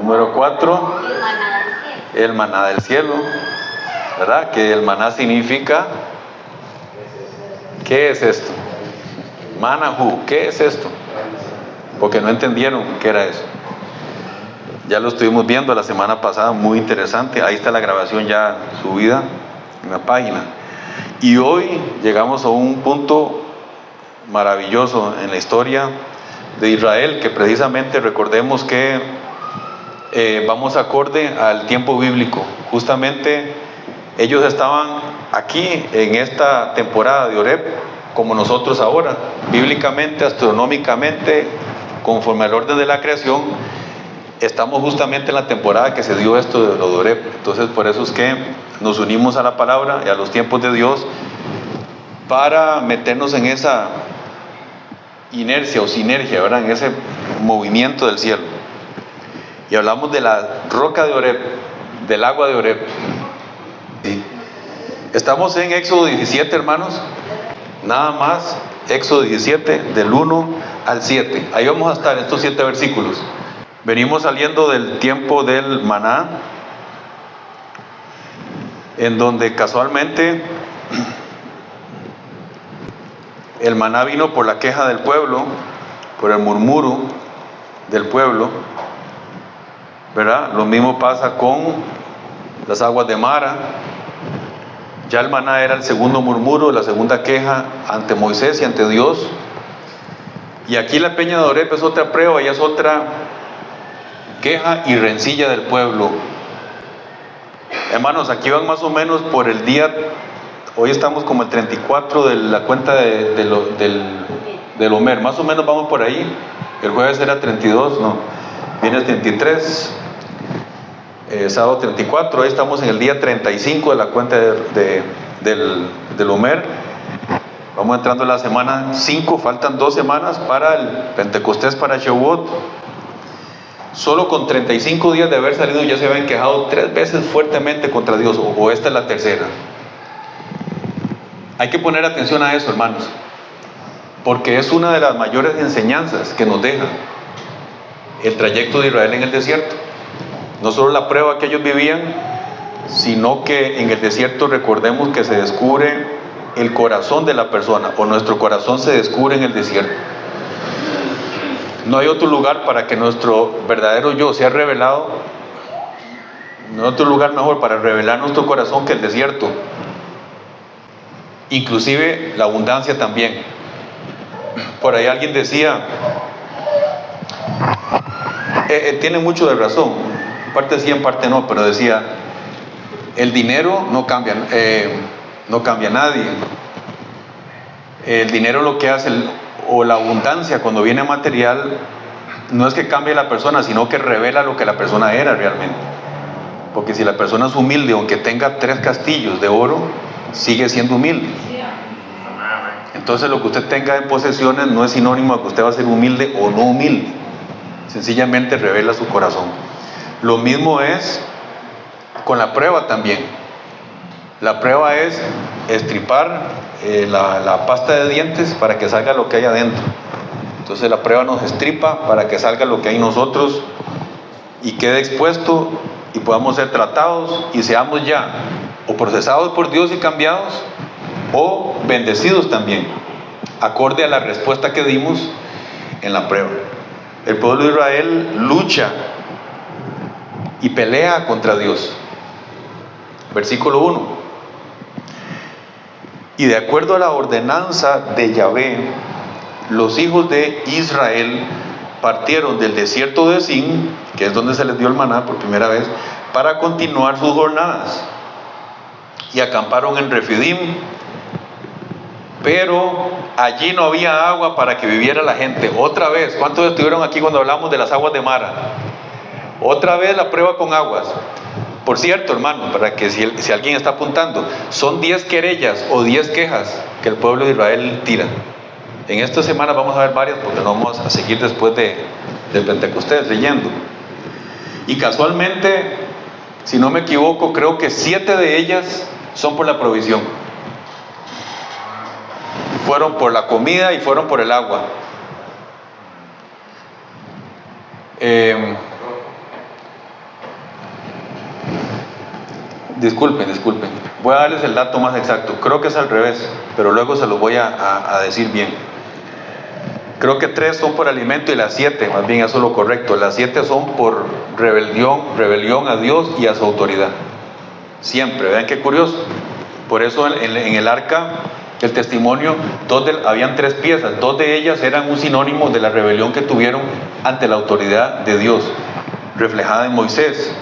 Número 4, el maná del cielo, ¿verdad? Que el maná significa, ¿qué es esto? Manahu, ¿qué es esto? Porque no entendieron qué era eso. Ya lo estuvimos viendo la semana pasada, muy interesante. Ahí está la grabación ya subida en la página. Y hoy llegamos a un punto maravilloso en la historia de Israel, que precisamente recordemos que vamos acorde al tiempo bíblico. Justamente ellos estaban aquí en esta temporada de Oreb, como nosotros ahora, bíblicamente, astronómicamente, conforme al orden de la creación. Estamos justamente en la temporada que se dio esto de lo de Oreb. Entonces por eso es que nos unimos a la palabra y a los tiempos de Dios para meternos en esa inercia o sinergia, ¿verdad? En ese movimiento del cielo. Y hablamos de la roca de Oreb, del agua de Oreb. ¿Sí? Estamos en Éxodo 17, hermanos. Nada más, Éxodo 17, del 1 al 7. Ahí vamos a estar, estos 7 versículos. Venimos saliendo del tiempo del maná, en donde casualmente el maná vino por la queja del pueblo, por el murmuro del pueblo, ¿verdad? Lo mismo pasa con las aguas de Mara. Ya el maná era el segundo murmuro, la segunda queja ante Moisés y ante Dios. Y aquí la peña de Oreb es otra prueba, y es otra queja y rencilla del pueblo. Hermanos, aquí van más o menos por el día, hoy estamos como el 34 de la cuenta del Homer, más o menos vamos por ahí. El jueves era 32, no, viernes 33, sábado 34, hoy estamos en el día 35 de la cuenta del Homer. Vamos entrando en la semana 5, faltan 2 semanas para el Pentecostés, para Shavuot. Solo con 35 días de haber salido ya se habían quejado 3 veces fuertemente contra Dios, o esta es la tercera. Hay que poner atención a eso, hermanos, porque es una de las mayores enseñanzas que nos deja el trayecto de Israel en el desierto. No solo la prueba que ellos vivían, sino que en el desierto recordemos que se descubre el corazón de la persona, o nuestro corazón se descubre en el desierto. No hay otro lugar para que nuestro verdadero yo sea revelado. No hay otro lugar mejor para revelar nuestro corazón que el desierto. Inclusive la abundancia también. Por ahí alguien decía, tiene mucho de razón, en parte sí, en parte no, pero decía, el dinero no cambia a nadie. El dinero lo que hace, o la abundancia cuando viene material, no es que cambie la persona, sino que revela lo que la persona era realmente. Porque si la persona es humilde, aunque tenga 3 castillos de oro, sigue siendo humilde. Entonces lo que usted tenga en posesiones no es sinónimo de que usted va a ser humilde o no humilde. Sencillamente revela su corazón. Lo mismo es con la prueba también. La prueba es estripar la pasta de dientes para que salga lo que hay adentro. Entonces la prueba nos estripa para que salga lo que hay en nosotros y quede expuesto y podamos ser tratados y seamos ya o procesados por Dios y cambiados, o bendecidos también, acorde a la respuesta que dimos en la prueba. El pueblo de Israel lucha y pelea contra Dios. Versículo 1. Y de acuerdo a la ordenanza de Yahvé, los hijos de Israel partieron del desierto de Sin, que es donde se les dio el maná por primera vez, para continuar sus jornadas. Y acamparon en Refidim, pero allí no había agua para que viviera la gente. Otra vez, ¿cuántos estuvieron aquí cuando hablamos de las aguas de Mara? Otra vez la prueba con aguas. Por cierto, hermano, para que si alguien está apuntando, son 10 querellas o 10 quejas que el pueblo de Israel tira. En esta semana vamos a ver varias, porque no vamos a seguir después del Pentecostés leyendo. Y casualmente, si no me equivoco, creo que 7 de ellas son por la provisión. Fueron por la comida y fueron por el agua. Disculpen. Voy a darles el dato más exacto. Creo que es al revés, pero luego se los voy a decir bien. Creo que 3 son por alimento y las 7, más bien eso es lo correcto. Las 7 son por rebelión a Dios y a su autoridad. Siempre, vean qué curioso. Por eso en el arca, el testimonio, habían 3 piezas. 2 de ellas eran un sinónimo de la rebelión que tuvieron ante la autoridad de Dios, reflejada en Moisés.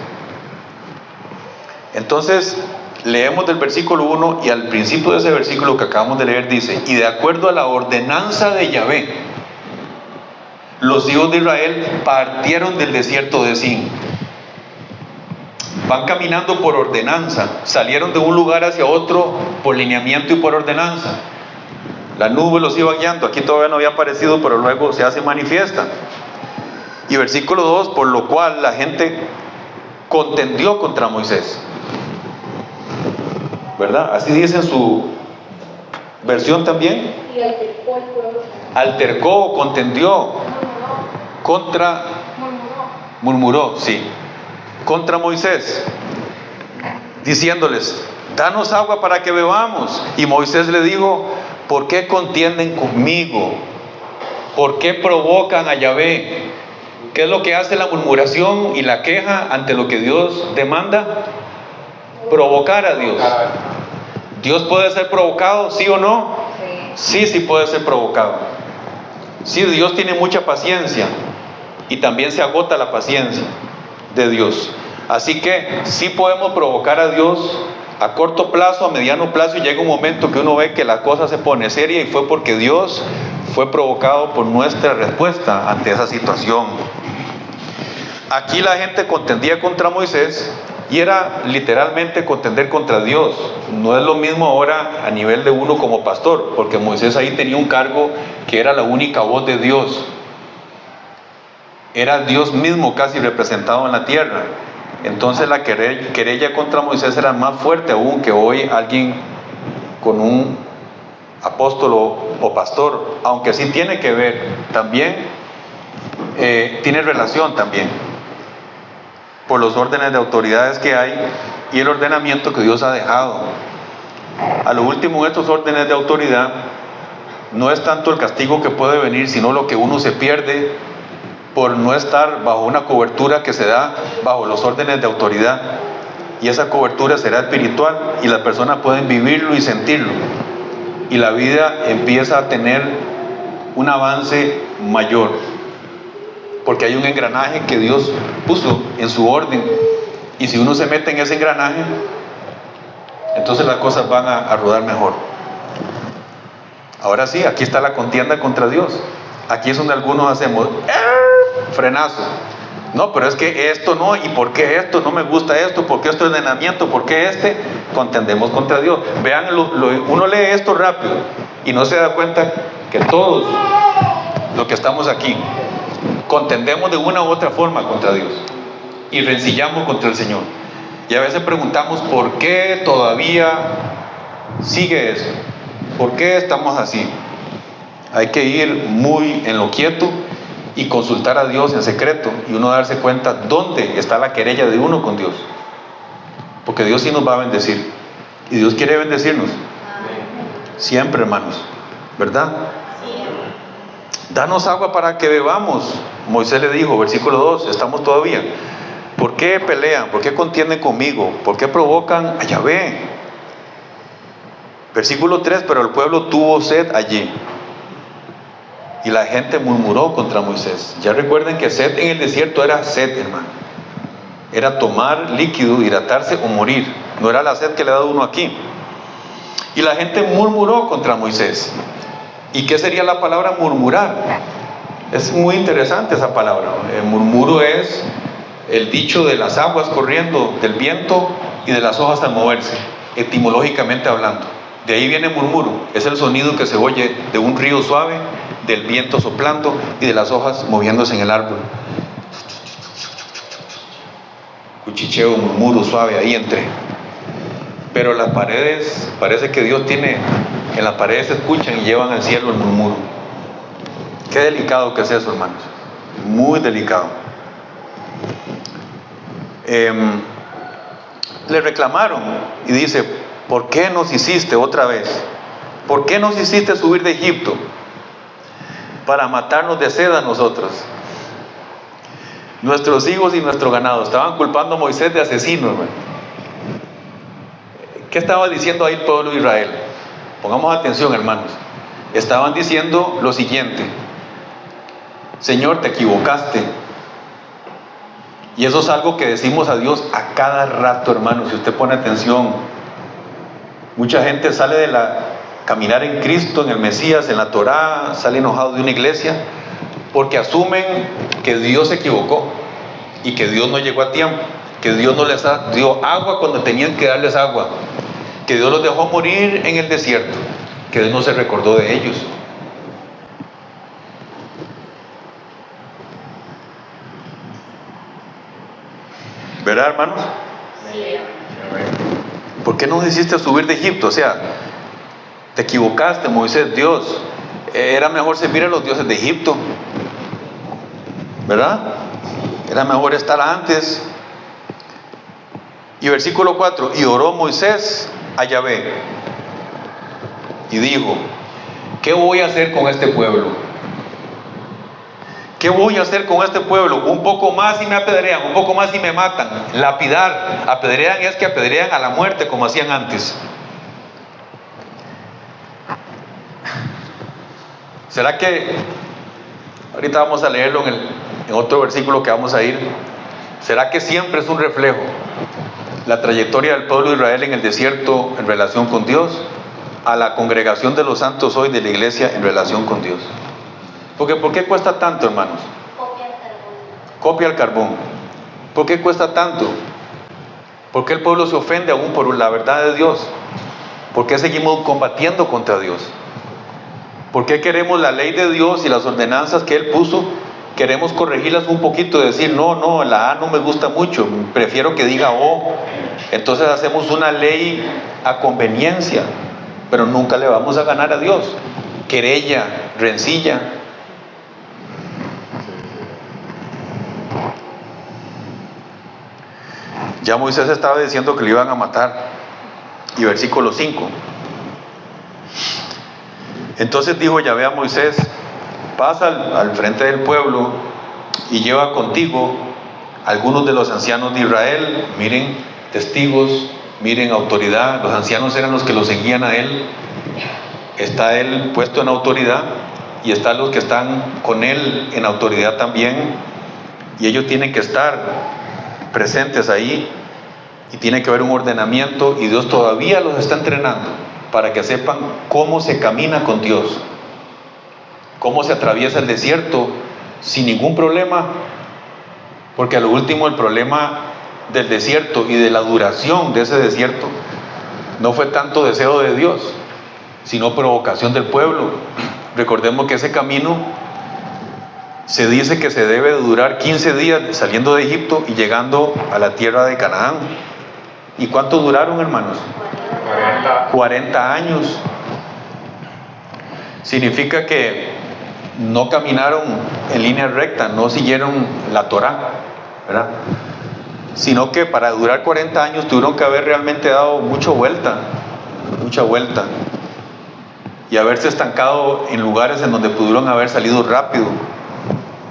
Entonces, leemos del versículo 1 y al principio de ese versículo que acabamos de leer dice: y de acuerdo a la ordenanza de Yahvé, los hijos de Israel partieron del desierto de Sin. Van caminando por ordenanza, salieron de un lugar hacia otro por lineamiento y por ordenanza. La nube los iba guiando, aquí todavía no había aparecido, pero luego se hace manifiesta. Y versículo 2, por lo cual la gente contendió contra Moisés. ¿Verdad? Así dice en su versión también. Y altercó el pueblo. Altercó, contendió. Contra. Murmuró, sí. Contra Moisés, diciéndoles: danos agua para que bebamos. Y Moisés le dijo: ¿por qué contienden conmigo? ¿Por qué provocan a Yahvé? ¿Qué es lo que hace la murmuración y la queja ante lo que Dios demanda? Provocar a Dios. ¿Dios puede ser provocado, sí o no? Sí puede ser provocado. Sí, Dios tiene mucha paciencia y también se agota la paciencia de Dios. Así que sí podemos provocar a Dios a corto plazo, a mediano plazo, y llega un momento que uno ve que la cosa se pone seria y fue porque Dios fue provocado por nuestra respuesta ante esa situación. Aquí la gente contendía contra Moisés y era literalmente contender contra Dios. No es lo mismo ahora a nivel de uno como pastor, porque Moisés ahí tenía un cargo que era la única voz de Dios. Era Dios mismo casi representado en la tierra. Entonces la querella contra Moisés era más fuerte aún que hoy alguien con un apóstol o pastor, aunque sí tiene que ver también, tiene relación también por los órdenes de autoridades que hay y el ordenamiento que Dios ha dejado. A lo último, estos órdenes de autoridad no es tanto el castigo que puede venir, sino lo que uno se pierde por no estar bajo una cobertura que se da bajo los órdenes de autoridad. Y esa cobertura será espiritual y las personas pueden vivirlo y sentirlo. Y la vida empieza a tener un avance mayor. Porque hay un engranaje que Dios puso en su orden. Y si uno se mete en ese engranaje, entonces las cosas van a rodar mejor. Ahora sí, aquí está la contienda contra Dios. Aquí es donde algunos hacemos frenazo. No, pero es que esto no, ¿y por qué esto? No me gusta esto, ¿por qué esto es ordenamiento? ¿Por qué contendemos contra Dios? Vean, uno lee esto rápido y no se da cuenta que todos los que estamos aquí contendemos de una u otra forma contra Dios y rencillamos contra el Señor. Y a veces preguntamos: ¿por qué todavía sigue eso? ¿Por qué estamos así? Hay que ir muy en lo quieto y consultar a Dios en secreto y uno darse cuenta dónde está la querella de uno con Dios, porque Dios sí nos va a bendecir y Dios quiere bendecirnos siempre, hermanos, ¿verdad? Danos agua para que bebamos. Moisés le dijo, versículo 2, estamos todavía: ¿por qué pelean? ¿Por qué contienden conmigo? ¿Por qué provocan a Yahvé? Versículo 3, pero el pueblo tuvo sed allí y la gente murmuró contra Moisés. Ya recuerden que sed en el desierto era sed, hermano. Era tomar líquido, hidratarse o morir. No era la sed que le ha dado uno aquí. Y la gente murmuró contra Moisés. ¿Y qué sería la palabra murmurar? Es muy interesante esa palabra. El murmuro es el dicho de las aguas corriendo, del viento y de las hojas al moverse, etimológicamente hablando. De ahí viene murmuro. Es el sonido que se oye de un río suave, del viento soplando y de las hojas moviéndose en el árbol. Cuchicheo, murmuro suave ahí entre. Pero las paredes, parece que Dios tiene, en las paredes se escuchan y llevan al cielo el murmuro. Qué delicado que es eso, hermanos. Muy delicado. le reclamaron y dice: ¿por qué nos hiciste otra vez? ¿Por qué nos hiciste subir de Egipto? Para matarnos de sed a nosotros, nuestros hijos y nuestro ganado. Estaban culpando a Moisés de asesino, hermano. ¿Qué estaba diciendo ahí el pueblo de Israel? Pongamos atención, hermanos. Estaban diciendo lo siguiente: Señor, te equivocaste. Y eso es algo que decimos a Dios a cada rato, hermanos. Si usted pone atención, mucha gente sale de caminar en Cristo, en el Mesías, en la Torá, sale enojado de una iglesia porque asumen que Dios se equivocó y que Dios no llegó a tiempo, que Dios no les dio agua cuando tenían que darles agua, que Dios los dejó morir en el desierto, que Dios no se recordó de ellos. ¿Verdad, hermanos? Sí. ¿Por qué nos hiciste subir de Egipto? O sea, te equivocaste, Moisés. Dios, era mejor servir a los dioses de Egipto, ¿verdad? Era mejor estar antes. Y versículo 4: y oró Moisés a Yahvé y dijo: ¿qué voy a hacer con este pueblo? ¿Qué voy a hacer con este pueblo? Un poco más y me apedrean, un poco más y me matan. Lapidar, apedrean es que apedrean a la muerte como hacían antes. ¿Será que, ahorita vamos a leerlo en otro versículo que vamos a ir, será que siempre es un reflejo la trayectoria del pueblo de Israel en el desierto en relación con Dios, a la congregación de los santos hoy de la iglesia en relación con Dios? Porque ¿por qué cuesta tanto, hermanos? Copia al carbón. ¿Por qué cuesta tanto? ¿Por qué el pueblo se ofende aún por la verdad de Dios? ¿Por qué seguimos combatiendo contra Dios? ¿Por qué queremos la ley de Dios y las ordenanzas que Él puso? Queremos corregirlas un poquito, decir: no, la A no me gusta mucho, prefiero que diga O. Entonces hacemos una ley a conveniencia, pero nunca le vamos a ganar a Dios. Querella, rencilla. Ya Moisés estaba diciendo que le iban a matar. Y versículo 5: entonces dijo Yahvé a Moisés: pasa al frente del pueblo y lleva contigo algunos de los ancianos de Israel. Miren, testigos, miren, autoridad. Los ancianos eran los que lo seguían a él. Está él puesto en autoridad y están los que están con él en autoridad también, y ellos tienen que estar presentes ahí, y tiene que haber un ordenamiento, y Dios todavía los está entrenando para que sepan cómo se camina con Dios, cómo se atraviesa el desierto sin ningún problema, porque a lo último el problema del desierto y de la duración de ese desierto no fue tanto deseo de Dios, sino provocación del pueblo. Recordemos que ese camino se dice que se debe de durar 15 días saliendo de Egipto y llegando a la tierra de Canaán. ¿Y cuánto duraron, hermanos? 40 años. Significa que no caminaron en línea recta, no siguieron la Torá, ¿verdad? Sino que para durar 40 años tuvieron que haber realmente dado mucha vuelta, y haberse estancado en lugares en donde pudieron haber salido rápido,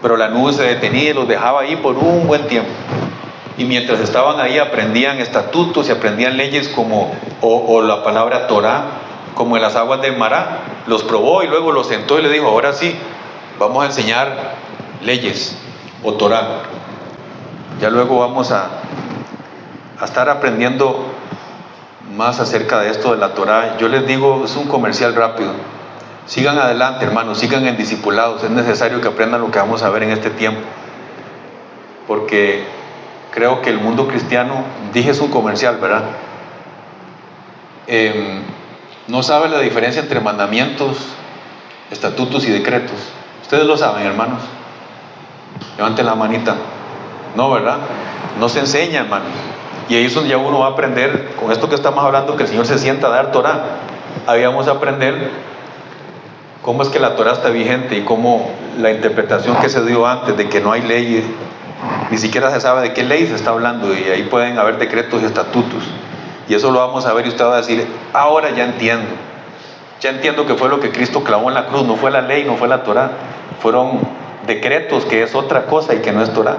pero la nube se detenía y los dejaba ahí por un buen tiempo. Y mientras estaban ahí aprendían estatutos y aprendían leyes como o la palabra Torá, como en las aguas de Mará. Los probó y luego los sentó y le dijo: ahora sí, vamos a enseñar leyes o Torá. Ya luego vamos a estar aprendiendo más acerca de esto de la Torá. Yo les digo, es un comercial rápido. Sigan adelante, hermanos, sigan en discipulados. Es necesario que aprendan lo que vamos a ver en este tiempo, porque creo que el mundo cristiano, dije es un comercial, ¿verdad? No sabe la diferencia entre mandamientos, estatutos y decretos. Ustedes lo saben, hermanos. Levanten la manita. No, ¿verdad? No se enseña, hermanos. Y ahí es donde ya uno va a aprender, con esto que estamos hablando, que el Señor se sienta a dar Torá. Ahí vamos a aprender cómo es que la Torá está vigente y cómo la interpretación que se dio antes de que no hay ley Ni siquiera se sabe de qué ley se está hablando, y ahí pueden haber decretos y estatutos. Y eso lo vamos a ver y usted va a decir, ahora ya entiendo. Ya entiendo que fue lo que Cristo clavó en la cruz, no fue la ley, no fue la Torá. Fueron decretos, que es otra cosa y que no es Torá.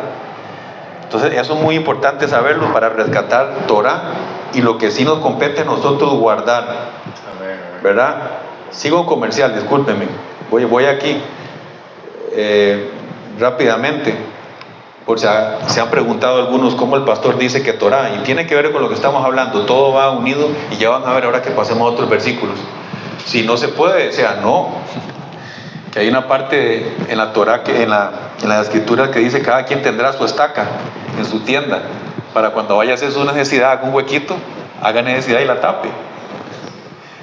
Entonces eso es muy importante saberlo para rescatar Torá y lo que sí nos compete a nosotros guardar. ¿Verdad? Sigo un comercial, discúlpenme. Voy aquí rápidamente. Por si se han preguntado algunos cómo el pastor dice que Torá, y tiene que ver con lo que estamos hablando, todo va unido, y ya van a ver ahora que pasemos a otros versículos. Si no se puede, o sea, no. Que hay una parte en la Torá, en la escritura, que dice: cada quien tendrá su estaca en su tienda, para cuando vaya a hacer su necesidad, haga un huequito, haga necesidad y la tape.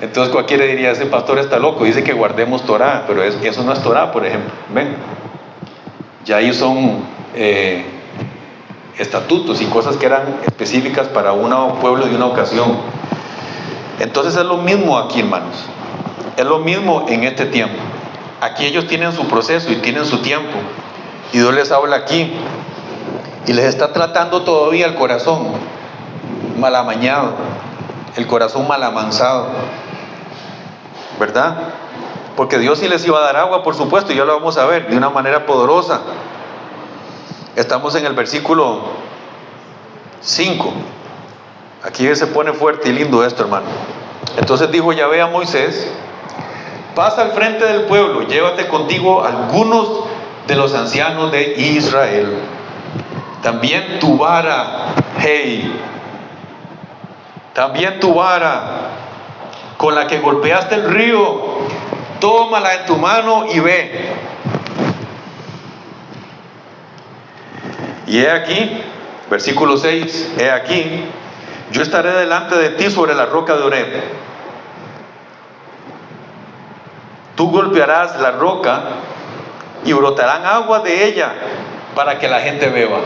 Entonces cualquiera diría: ese pastor está loco, dice que guardemos Torá, pero eso no es Torá, por ejemplo. ¿Ven? Ya ahí son estatutos y cosas que eran específicas para un pueblo de una ocasión. Entonces es lo mismo aquí, hermanos. Es lo mismo en este tiempo. Aquí ellos tienen su proceso y tienen su tiempo, y Dios les habla aquí y les está tratando todavía el corazón mal amañado, el corazón mal amansado, ¿verdad? Porque Dios sí les iba a dar agua, por supuesto, y ya lo vamos a ver de una manera poderosa. Estamos en el versículo 5. Aquí se pone fuerte y lindo esto, hermano. Entonces dijo Yahvé a Moisés: pasa al frente del pueblo, llévate contigo algunos de los ancianos de Israel. También tu vara, también tu vara con la que golpeaste el río, tómala en tu mano y ve. Y he aquí, versículo 6, he aquí, yo estaré delante de ti sobre la roca de Horeb. Tú golpearás la roca y brotarán agua de ella para que la gente beba.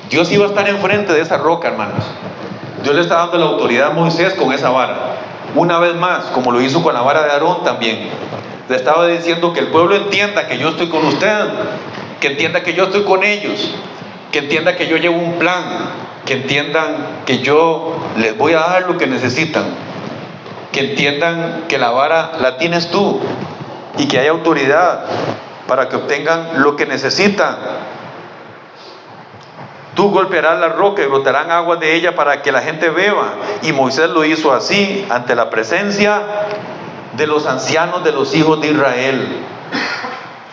Dios iba a estar enfrente de esa roca, hermanos. Dios le está dando la autoridad a Moisés con esa vara. Una vez más, como lo hizo con la vara de Aarón también. Le estaba diciendo que el pueblo entienda que yo estoy con usted, que entienda que yo estoy con ellos, que entienda que yo llevo un plan, que entiendan que yo les voy a dar lo que necesitan, que entiendan que la vara la tienes tú y que hay autoridad para que obtengan lo que necesitan. Tú golpearás la roca y brotarán aguas de ella para que la gente beba. Y Moisés lo hizo así ante la presencia de los ancianos de los hijos de Israel.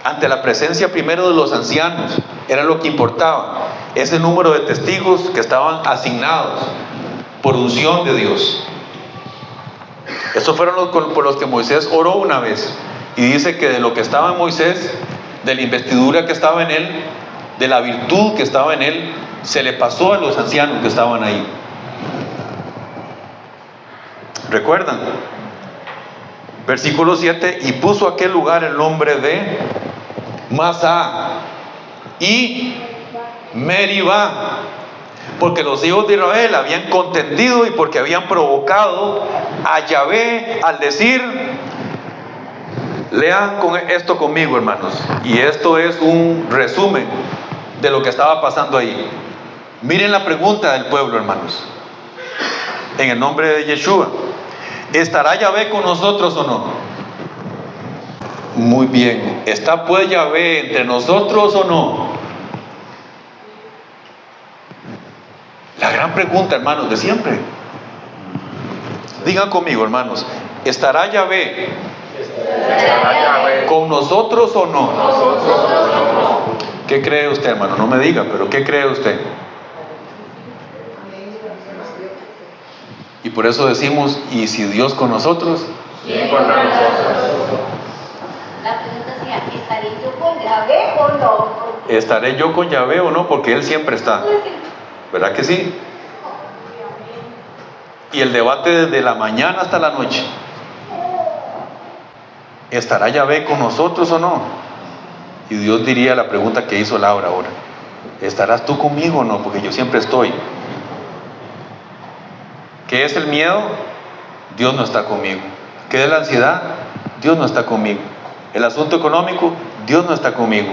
Ante la presencia primero de los ancianos, era lo que importaba. Ese número de testigos que estaban asignados por unción de Dios. Esos fueron por los que Moisés oró una vez. Y dice que de lo que estaba en Moisés, de la investidura que estaba en él, de la virtud que estaba en él, se le pasó a los ancianos que estaban ahí. ¿Recuerdan? Versículo 7: y puso aquel lugar el nombre de Masá y Meribá, porque los hijos de Israel habían contendido y porque habían provocado a Yahvé al decir. Lean esto conmigo, hermanos, y esto es un resumen de lo que estaba pasando ahí. Miren la pregunta del pueblo, hermanos, en el nombre de Yeshua: ¿estará Yahvé con nosotros o no? Muy bien. ¿Está pues Yahvé entre nosotros o no? La gran pregunta, hermanos, de siempre. Digan conmigo, hermanos: ¿estará Yahvé con nosotros o no? ¿Qué cree usted, hermano? No me diga, pero ¿qué cree usted? Y por eso decimos: ¿y si Dios con nosotros? ¿Quién contra nosotros? La pregunta sería: ¿estaré yo con Yahvé o no? ¿Estaré yo con Yahvé o no? Porque Él siempre está. ¿Verdad que sí? Y el debate desde la mañana hasta la noche: ¿estará Yahvé con nosotros o no? Y Dios diría la pregunta que hizo Laura ahora: ¿estarás tú conmigo o no? Porque yo siempre estoy. ¿Qué es el miedo? Dios no está conmigo. ¿Qué es la ansiedad? Dios no está conmigo. El asunto económico, Dios no está conmigo.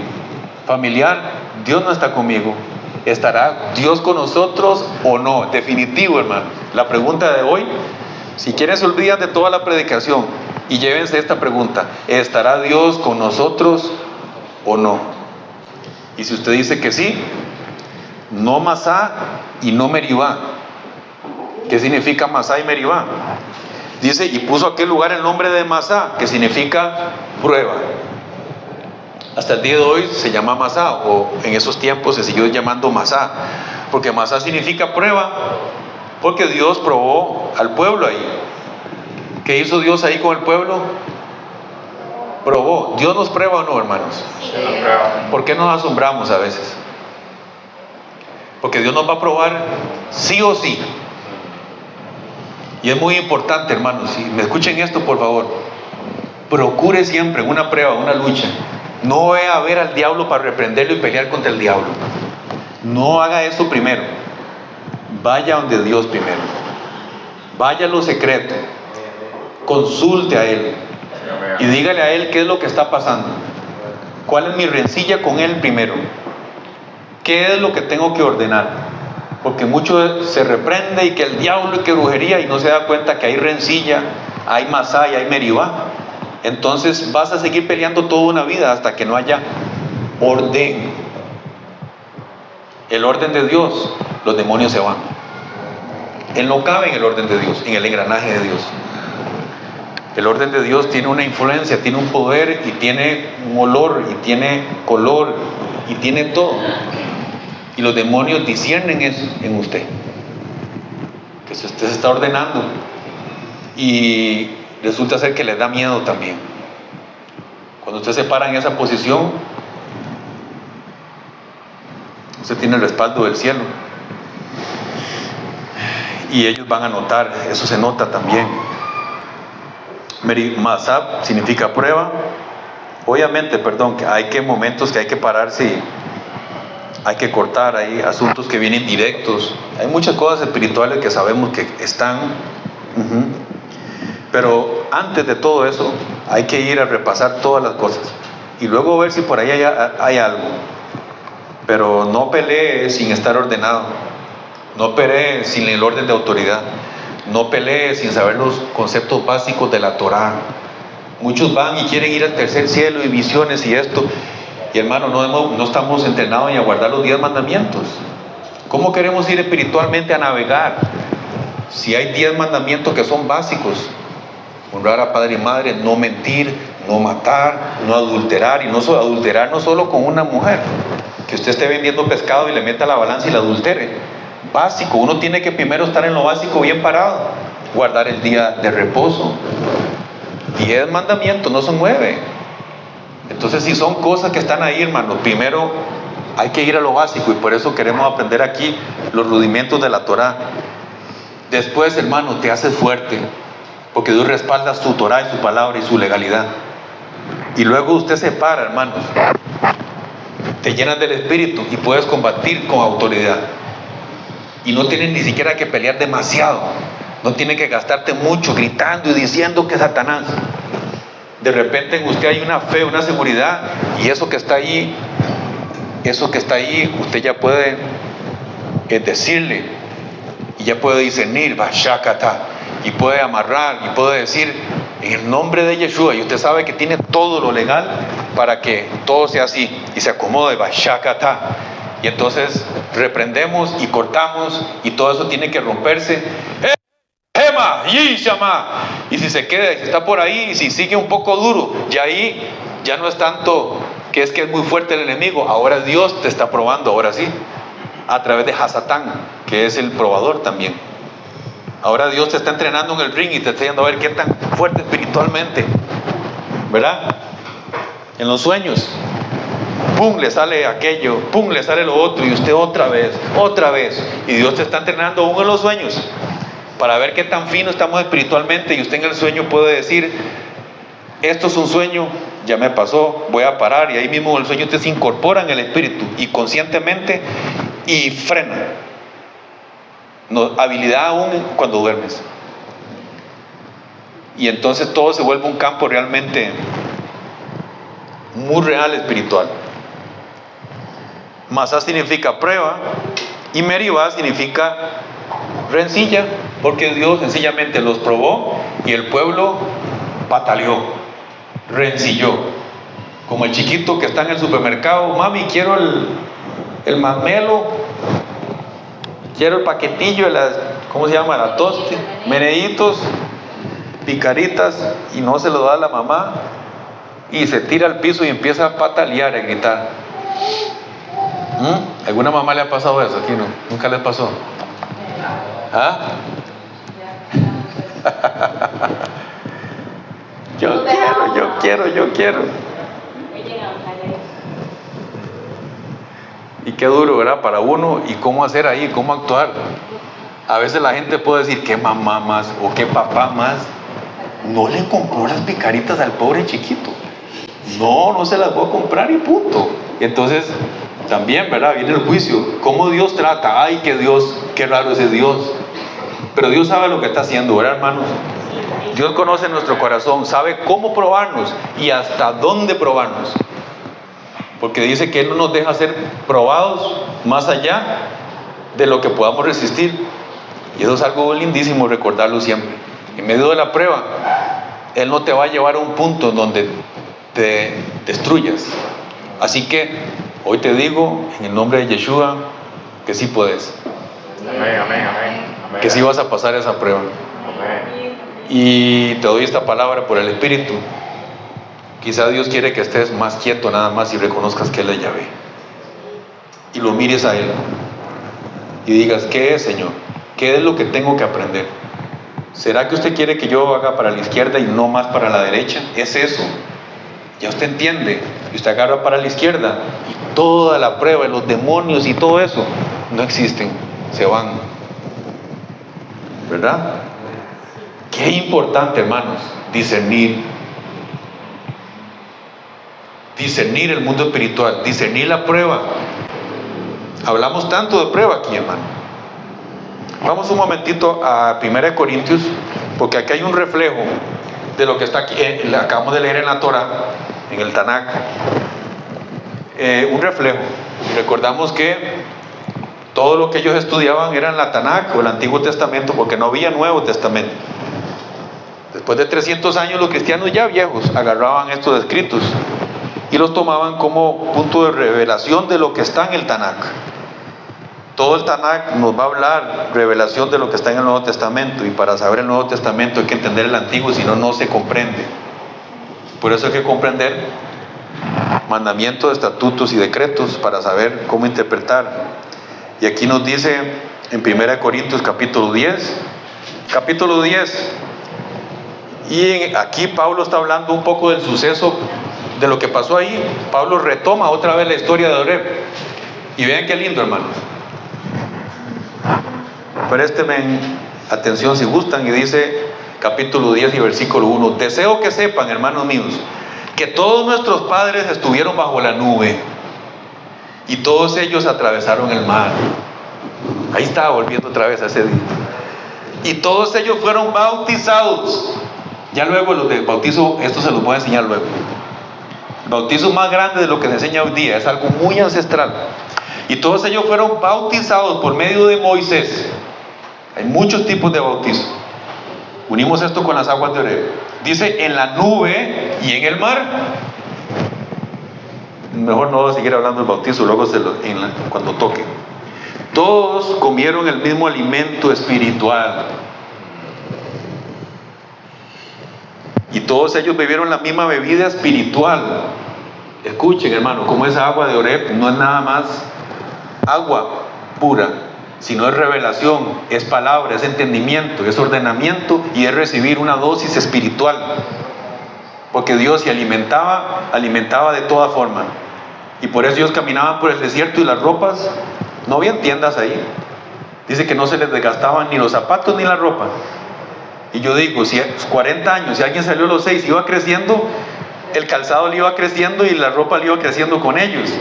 Familiar, Dios no está conmigo. ¿Estará Dios con nosotros o no? Definitivo, hermano. La pregunta de hoy, si quieren se olvidan de toda la predicación y llévense esta pregunta: ¿estará Dios con nosotros o no? Y si usted dice que sí, no Masá y no Meribá. ¿Qué significa Masá y Meribá? Dice, y puso aquel lugar el nombre de Masá, que significa prueba. Hasta el día de hoy se llama Masá, o en esos tiempos se siguió llamando Masá, porque Masá significa prueba, porque Dios probó al pueblo ahí. ¿Qué hizo Dios ahí con el pueblo? Probó. ¿Dios nos prueba o no, hermanos? ¿Por qué nos asombramos a veces? Porque Dios nos va a probar sí o sí. Y es muy importante, hermanos, si me escuchen esto, por favor, procure siempre una prueba, una lucha. No vaya a ver al diablo para reprenderlo y pelear contra el diablo. No haga eso primero. Vaya donde Dios primero. Vaya a lo secreto. Consulte a Él. Y dígale a Él qué es lo que está pasando. ¿Cuál es mi rencilla con Él primero? ¿Qué es lo que tengo que ordenar? Porque mucho se reprende y que el diablo y que brujería, y no se da cuenta que hay rencilla, hay Masá y hay Meribá. Entonces vas a seguir peleando toda una vida hasta que no haya orden. El orden de Dios, los demonios se van. Él no cabe en el orden de Dios, en el engranaje de Dios. El orden de Dios tiene una influencia, tiene un poder y tiene un olor y tiene color y tiene todo. Y los demonios disciernen eso en usted, que si usted se está ordenando, y resulta ser que les da miedo también. Cuando usted se para en esa posición, usted tiene el respaldo del cielo, y ellos van a notar, eso se nota también. Masab significa prueba. Obviamente, que hay momentos que hay que pararse y hay que cortar, hay asuntos que vienen directos, hay muchas cosas espirituales que sabemos que están. Pero antes de todo eso, hay que ir a repasar todas las cosas y luego ver si por ahí hay algo. Pero no pelee sin estar ordenado, no pelee sin el orden de autoridad, no pelee sin saber los conceptos básicos de la Torá. Muchos van y quieren ir al tercer cielo y visiones y esto. Y hermano, no estamos entrenados ni a guardar los 10 mandamientos. ¿Cómo queremos ir espiritualmente a navegar si hay 10 mandamientos que son básicos? Honrar a padre y madre, no mentir, no matar, no adulterar. Y no adulterar no solo con una mujer, que usted esté vendiendo pescado y le meta la balanza y la adultere. Básico, uno tiene que primero estar en lo básico bien parado. Guardar el día de reposo. 10 mandamientos, no son 9. Entonces, si son cosas que están ahí, hermano, primero hay que ir a lo básico, y por eso queremos aprender aquí los rudimentos de la Torá. Después, hermano, te haces fuerte, porque Dios respalda su Torá y su palabra y su legalidad. Y luego usted se para, hermanos, te llenas del Espíritu y puedes combatir con autoridad. Y no tienes ni siquiera que pelear demasiado, no tienes que gastarte mucho gritando y diciendo que Satanás. De repente en usted hay una fe, una seguridad, y eso que está ahí, usted ya puede decirle, y ya puede discernir, Bashakata, y puede amarrar, y puede decir, en el nombre de Yeshua, y usted sabe que tiene todo lo legal para que todo sea así, y se acomode, Bashakata. Y entonces reprendemos y cortamos, y todo eso tiene que romperse. Y si se queda, y si está por ahí, y si sigue un poco duro, ya ahí ya no es tanto que es muy fuerte el enemigo. Ahora Dios te está probando, ahora sí, a través de Hasatán, que es el probador también. Ahora Dios te está entrenando en el ring y te está diciendo a ver qué tan fuerte espiritualmente, ¿verdad? En los sueños, pum, le sale aquello, pum, le sale lo otro, y usted otra vez, y Dios te está entrenando aún en los sueños, para ver qué tan fino estamos espiritualmente. Y usted en el sueño puede decir, esto es un sueño, ya me pasó, voy a parar. Y ahí mismo en el sueño usted se incorpora en el espíritu y conscientemente, y frena. Habilidad aún cuando duermes. Y entonces todo se vuelve un campo realmente muy real espiritual. Masá significa prueba y Meribá significa rencilla, porque Dios sencillamente los probó y el pueblo pataleó, rencilló. Como el chiquito que está en el supermercado: mami, quiero el mamelo, quiero el paquetillo de las, ¿cómo se llama? La toste, meneditos, picaritas, y no se lo da a la mamá, y se tira al piso y empieza a patalear, a gritar. ¿Alguna mamá le ha pasado eso? Aquí no, nunca les pasó. ¿Ah? Yo quiero. Y qué duro, ¿verdad? Para uno, y cómo hacer ahí, cómo actuar. A veces la gente puede decir: ¿qué mamá más o qué papá más no le compró las picaritas al pobre chiquito? No se las voy a comprar y punto. Entonces, también, ¿verdad? Viene el juicio. ¿Cómo Dios trata? Ay, que Dios, qué raro ese Dios. Pero Dios sabe lo que está haciendo, ¿verdad, hermanos? Dios conoce nuestro corazón, sabe cómo probarnos y hasta dónde probarnos. Porque dice que Él no nos deja ser probados más allá de lo que podamos resistir. Y eso es algo lindísimo recordarlo siempre. En medio de la prueba, Él no te va a llevar a un punto en donde te destruyas. Así que hoy te digo, en el nombre de Yeshua, que sí puedes. Amén. Que sí vas a pasar esa prueba. Amén. Y te doy esta palabra por el Espíritu. Quizá Dios quiere que estés más quieto nada más y reconozcas que Él es Yahvé. Y lo mires a Él. Y digas: ¿qué es, Señor? ¿Qué es lo que tengo que aprender? ¿Será que usted quiere que yo haga para la izquierda y no más para la derecha? Es eso. Ya usted entiende. Y usted agarra para la izquierda y toda la prueba y los demonios y todo eso no existen. Se van. ¿Verdad? Qué importante, hermanos, discernir el mundo espiritual, discernir la prueba. Hablamos tanto de prueba aquí, hermano. Vamos un momentito a 1 Corintios, porque aquí hay un reflejo de lo que está aquí, acabamos de leer en la Torah, en el Tanakh, un reflejo. Recordamos que todo lo que ellos estudiaban era en la Tanakh o el Antiguo Testamento, porque no había Nuevo Testamento. Después de 300 años, los cristianos ya viejos agarraban estos escritos y los tomaban como punto de revelación de lo que está en el Tanakh. Todo el Tanakh nos va a hablar revelación de lo que está en el Nuevo Testamento, y para saber el Nuevo Testamento hay que entender el Antiguo, si no, no se comprende. Por eso hay que comprender mandamientos, estatutos y decretos para saber cómo interpretar. Y aquí nos dice en 1 Corintios capítulo 10, y aquí Pablo está hablando un poco del suceso de lo que pasó ahí. Pablo retoma otra vez la historia de Oreb, y vean qué lindo, hermanos. Préstenme atención si gustan, y dice capítulo 10 y versículo 1: deseo que sepan, hermanos míos, que todos nuestros padres estuvieron bajo la nube, y todos ellos atravesaron el mar. Ahí estaba volviendo otra vez a ese día. Y todos ellos fueron bautizados. Ya luego los del bautizo, esto se los voy a enseñar luego. El bautizo más grande de lo que se enseña hoy día, es algo muy ancestral. Y todos ellos fueron bautizados por medio de Moisés. Hay muchos tipos de bautizo. Unimos esto con las aguas de Oreb. Dice: en la nube y en el mar. Mejor no voy a seguir hablando del bautizo, luego cuando toque. Todos comieron el mismo alimento espiritual. Y todos ellos bebieron la misma bebida espiritual. Escuchen, hermano, como esa agua de Oreb no es nada más agua pura, sino es revelación, es palabra, es entendimiento, es ordenamiento y es recibir una dosis espiritual. Porque Dios se alimentaba de toda forma. Y por eso ellos caminaban por el desierto y las ropas, no habían tiendas ahí. Dice que no se les desgastaban ni los zapatos ni la ropa. Y yo digo, si 40 años, si alguien salió a los 6 y iba creciendo, el calzado le iba creciendo y la ropa le iba creciendo con ellos.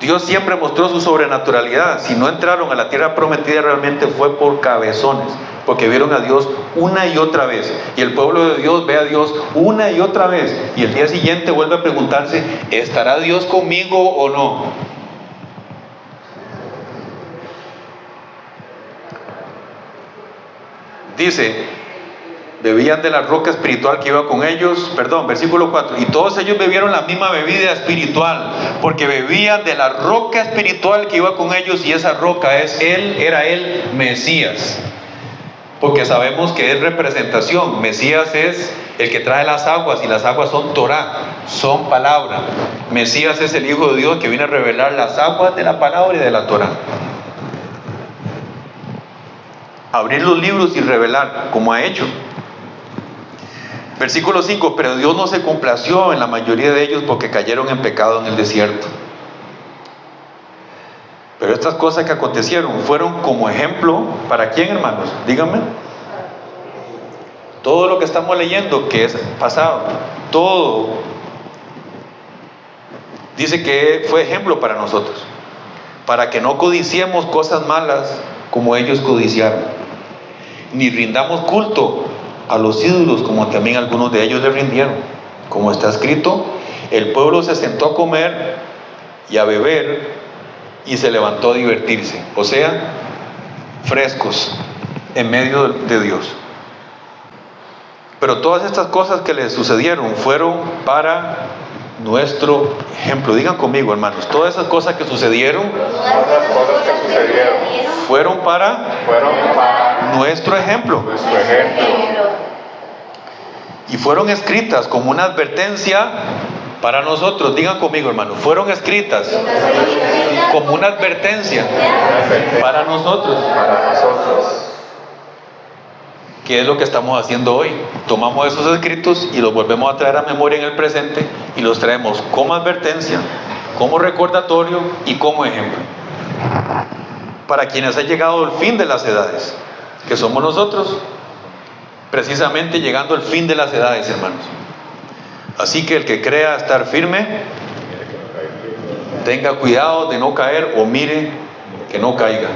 Dios siempre mostró su sobrenaturalidad. Si no entraron a la tierra prometida, realmente fue por cabezones, porque vieron a Dios una y otra vez. Y el pueblo de Dios ve a Dios una y otra vez, y el día siguiente vuelve a preguntarse: ¿estará Dios conmigo o no? dice, bebían de la roca espiritual que iba con ellos, versículo 4, y todos ellos bebieron la misma bebida espiritual, porque bebían de la roca espiritual que iba con ellos, y esa roca era el Mesías, porque sabemos que es representación. Mesías es el que trae las aguas, y las aguas son Torah, son palabra. Mesías es el Hijo de Dios que viene a revelar las aguas de la palabra y de la Torah. Abrir los libros y revelar, como ha hecho. Versículo 5, pero Dios no se complació en la mayoría de ellos porque cayeron en pecado en el desierto. Pero estas cosas que acontecieron fueron como ejemplo, ¿para quién, hermanos? Díganme. Todo lo que estamos leyendo, que es pasado, todo dice que fue ejemplo para nosotros, para que no codiciemos cosas malas como ellos codiciaron, ni rindamos culto a los ídolos como también algunos de ellos le rindieron. Como está escrito, el pueblo se sentó a comer y a beber y se levantó a divertirse, o sea, frescos en medio de Dios. Pero todas estas cosas que les sucedieron fueron para nuestro ejemplo. Digan conmigo, hermanos, todas esas cosas que sucedieron fueron para nuestro ejemplo. Y fueron escritas como una advertencia para nosotros. Digan conmigo, hermanos, fueron escritas como una advertencia para nosotros. ¿Qué es lo que estamos haciendo hoy? Tomamos esos escritos y los volvemos a traer a memoria en el presente y los traemos como advertencia, como recordatorio y como ejemplo. Para quienes ha llegado el fin de las edades, que somos nosotros, precisamente llegando al fin de las edades, hermanos. Así que el que crea estar firme, tenga cuidado de no caer o mire que no caiga.